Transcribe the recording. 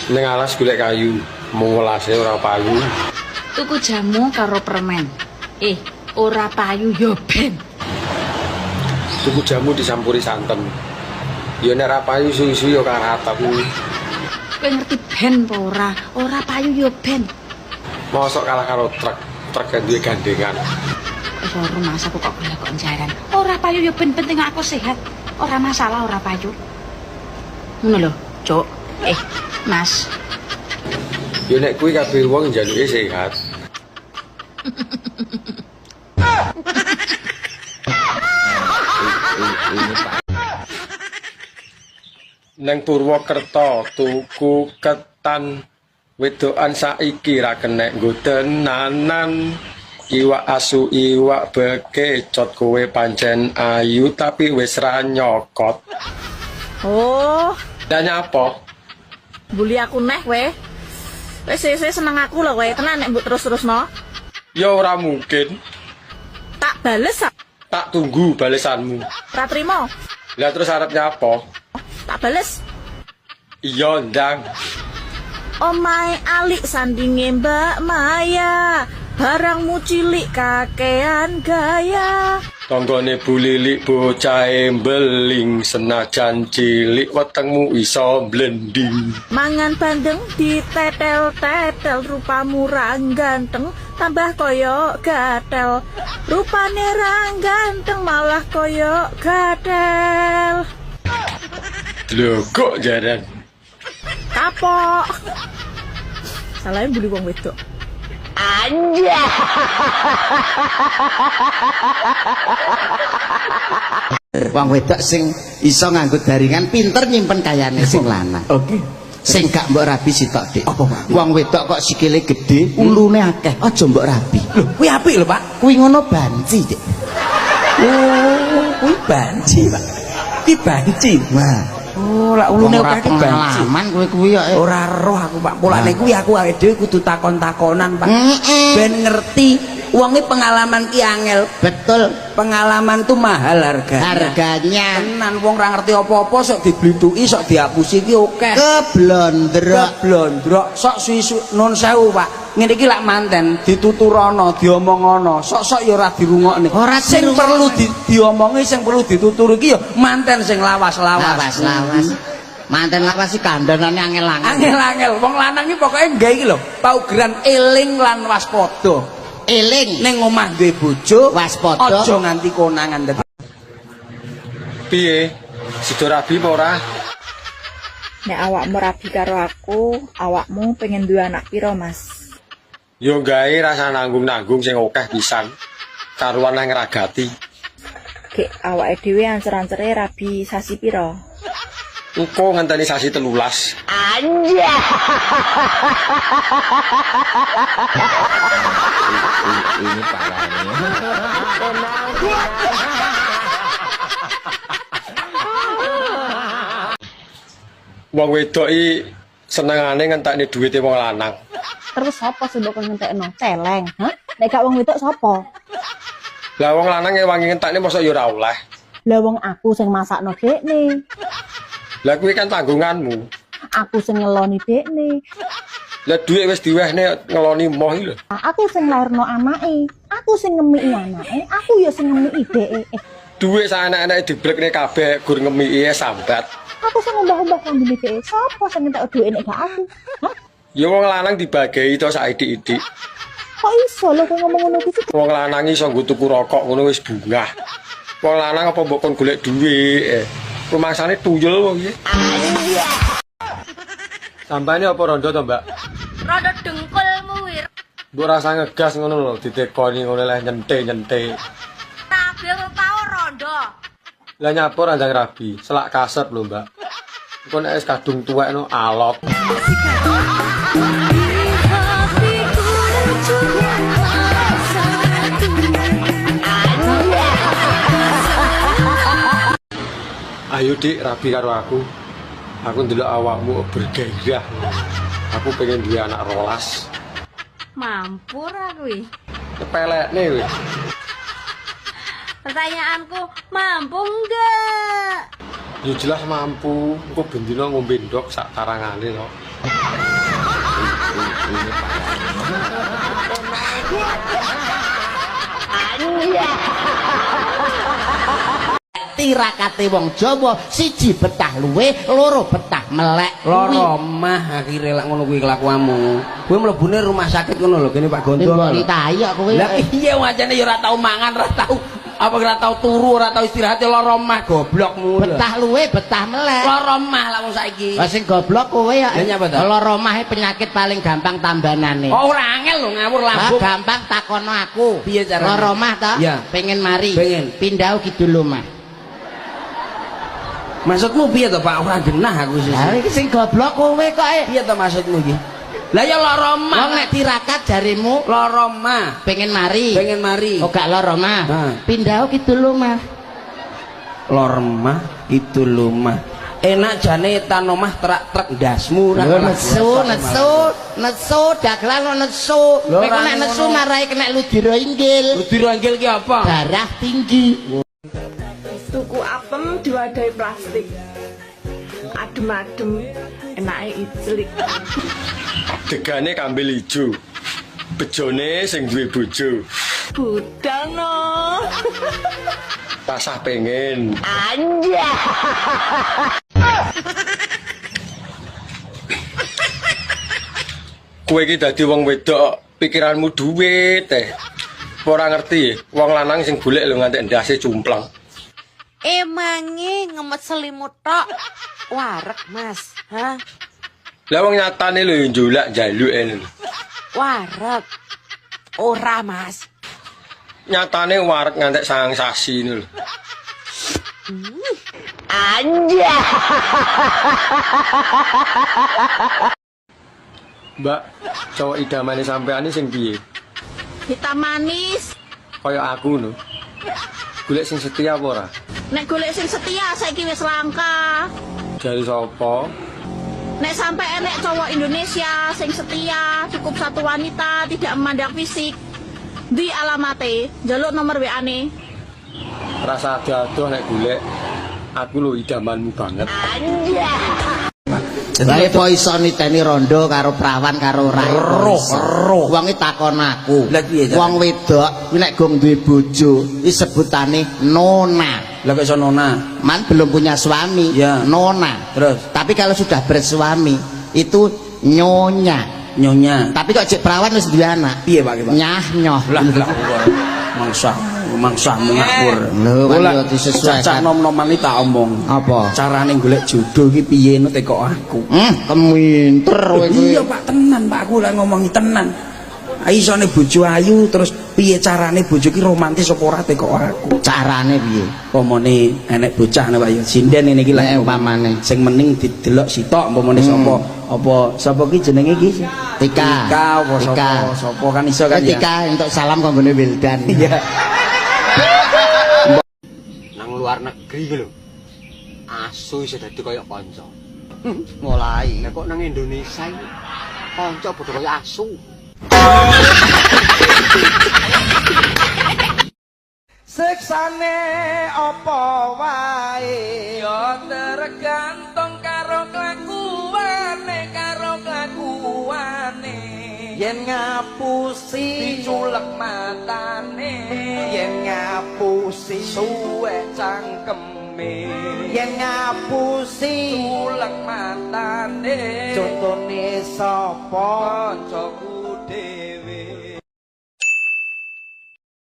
Ning alas golek kayu, mung welase ora payu. Tuku jamu karo permen. Ora payu yo ben. Tuku jamu disampuri santen. Ya nek ora payu susu ya karatep. Kowe ngerti ben apa ora? Ora payu yo ben. Mosok kalah karo truk duwe gandengan. Baru masa aku kok kok jaran. Ora payu yo ben, penting aku sehat. Ora masalah ora payu. Ngono lho, Cuk. Mas. Ya nek kuwi kabeh wong njaluke sehat. Neng Purwokerto tuku ketan wedokan saiki ra kenek nggo tenanan. Iwak asu iwak bekecot kowe pancen ayu tapi wis ra nyokot. Oh, Dan apa? bully aku neh kowe. Wis seneng aku lho kowe, tenan nek mbok terus-terusno. Ya ora mungkin. Tak bales ah. Tak tunggu balesanmu. Ora trimo. Lah terus arepnya apa? Tak bales. Iya ndang. Omahe alik sandinge Mbak Maya. Barangmu cilik kakean gaya. Tonggone Bu Lilik bocahe mbeling senajan cilik wetengmu iso blending. Mangan bandeng ditetel-tetel rupamu ra ganteng tambah koyo gatel. Rupane ra ganteng malah koyo gatel. Lho kok jaran. Kapok. Salahnya bully wong wedok. Wong wedok sing iso nganggo daringan pinter nyimpen kayane sing lanang. Oke. Sing gak mbok rabi sitok, Dik. Apa, Pak? Wong wedok kok sikile gedhe, ulune akeh. Aja mbok rabi. Lho, kuwi apik lho, Pak. Kuwi ngono banci, Dik. Oh, kuwi banci, Pak. Ki banci. Wah, Oh, lak ulune akeh ki banci. pengalaman kuwi ya. Ora roh aku, Pak. Polane kuwi aku awake dhewe kudu takon-takonan, Pak. Ben ngerti wonge pengalaman ki angel. Betul. Pengalaman tuh mahal harganya. Harganya Tenan wong ora ngerti apa-apa sok diblituki, sok dihapusi ki akeh. keblondrok. Blondrok sok suwi nun sewu, Pak. Ngene iki lak manten dituturono, diomongono, sok-sok ya ora dirungokne. Ora sing perlu diomongi, sing perlu dituturi iki ya manten sing lawas-lawas. Lawas. Manten lawas si kandhanane angel-angel. Angel-angel wong lanang iki pokoke nggae iki lho, paugeran eling lan waspada. Eling Ning omah duwe bojo, waspada. aja nganti konangan. Piye? Sido rabi apa ora? Nek awakmu rabi karo aku, awakmu pengen duwe anak piro, Mas? Yo gawe rasa nanggung-nanggung sing akeh pisan. Karuan nang ngragati. Gek awake dhewe ancer-ancere rabi sasi piro? Engko ngenteni sasi 13. Ini parahnya. Wong wedok iki senengane ngentekne duwite wong lanang. Terus sapa sing mbok ngentekno? Celeng, hah? Nek gak wong wedok sapa? Lah wong lanang e wangi ngentekne mosok ya ora oleh. Lah wong aku sing masakno dekne. Lah kuwi kan tanggunganmu. Aku sing ngeloni dekne. Lah dhuwit wis diwehne ngeloni moh iki lho. Aku sing lairno anake. Aku sing ngemiki anake. Aku ya sing ngemiki dheke. Dhuwit sak anak-anake diblekne kabeh gur ngemiki sambat. Aku sing ngombah-ombah kambine dheke. Sapa sing entek dhuwit nek gak aku? Hah? Ya wong lanang dibagi to sak idik-idik. Kok iso lho kowe ngomong ngono iki? Wong lanang iso nggo tuku rokok ngono wis bungah. Wong lanang apa mbok kon golek dhuwit. Rumangsane tuyul wong iki. Sampane apa rondo to, Mbak? Rondo dengkulmu wir. Mbok rasa ngegas ngono lho, ditekoni ngono leh nyente-nyente. Rabi tau rondo. Lah nyapur andang rabi, selak kasep lho, Mbak. Engko nek wis kadung tuwekno alot. Ayo Dik, rabi karo aku. Aku ndelok awakmu bergairah. Aku pengen duwe anak 12. Mampu ra kuwi? Kepelekne wis. Pertanyaanku, mampu enggak? Ya jelas mampu. Engko bendina ngombe ndok sak tarangane to. Tirakate wong Jawa siji betah luwe, loro betah melek. Loro omah akhire lak ngono kuwi kelakuanmu. Kowe mlebune rumah sakit ngono lho kene Pak Gondo. Mbok ditayok kowe. Lah iya wajane ya ora tau mangan, ora tau apa ora tau turu, ora tau istirahat loro omah goblokmu. Betah luwe, betah melek. Loro omah lak wong saiki. Lah sing goblok kowe ya. Lah nyapa ta? Loro omah penyakit paling gampang tambanane. Oh ora angel lho ngawur lambung. Gampang takono aku. Piye carane? Loro omah ta? Ya. Pengen mari. Pengen. Pindah kidul omah. Maksudmu piye to Pak? Ora genah aku sih. Lah iki sing goblok kowe kok. Piye to maksudmu iki? Lah ya loro omah. Wong nek tirakat jarimu Loro omah. pengen mari. Pengen mari. Oh gak loro omah. Nah. Pindah kidul omah. Loro omah itu lumah. Enak jane tan omah truk ndasmu Nesu dagelan nesu. Lho, Nek ora nek nesu ngono. marai kena ludira inggil. Ludiro anggil ki apa? Darah tinggi. Tuku apem diwadahi plastik. Adem-adem, enake iclik. Degane kambil ijo. Bejone sing duwe bojo. Budal no. Pasah pengen. Kowe iki dadi wong wedok, pikiranmu duwe teh. Ora ngerti, wong lanang sing golek lho nganti ndase cumplang. Emange ngemet selimut tok. Warek, Mas. Hah? Lah wong nyatane lho njolak njaluk lho. Warek. Ora, Mas. Nyatane warek ngantek 9 sasi lho. Mbak, cowok idamane sampean sing piye? Hitam manis. Kaya aku lho. Golek sing setia apa ora? Nek golek sing setia saiki wis langka. Dari sapa? Nek sampai enek cowok Indonesia sing setia, cukup satu wanita, tidak memandang fisik. Di alamate, jaluk nomor WA-ne. Rasa adoh nek golek. Aku lho idamanmu banget. Lah apa iso niteni rondo karo prawan karo ora roh. Wong iki takon aku. Lah piye carane? Wong wedok kuwi nek gong duwe bojo iki sebutane nona. Lah kok iso nona? Man belum punya suami, Ya. nona. Terus Tapi kalau sudah bersuami itu nyonya. nyonya. Tapi kok cek perawan wis duwe anak. Piye Pak? Nyah nyoh. Lah mangsamu ngawur. Lho, kan yo disesuaikan. Cacak nom-noman iki tak omong. Apa? Carane golek jodoh iki piye nek teko aku. Keminter kowe. Iya Pak tenan Pak aku lek ngomongi tenan. Isone bojo ayu terus piye carane bojo ki romantis apa ora teko aku. Carane piye? Pomone enek bocah nek Pak ya sinden ngene iki lek Umpamane sing mending didelok sitok umpamane sapa ki jenenge ki Tika. sapa kan iso kan ya. Tika untuk salam kanggone Wildan. Iya. Nang luar negeri ki lho. Asu iso dadi kaya kanca. Mulai. Lah kok nang Indonesia iki kanca padha kaya asu. Siksane apa wae ya tergantung karo kelakuane yen ngapusi diculek matane yen ngapusi suwe cangkeme yen ngapusi culek matane contone sapa kancaku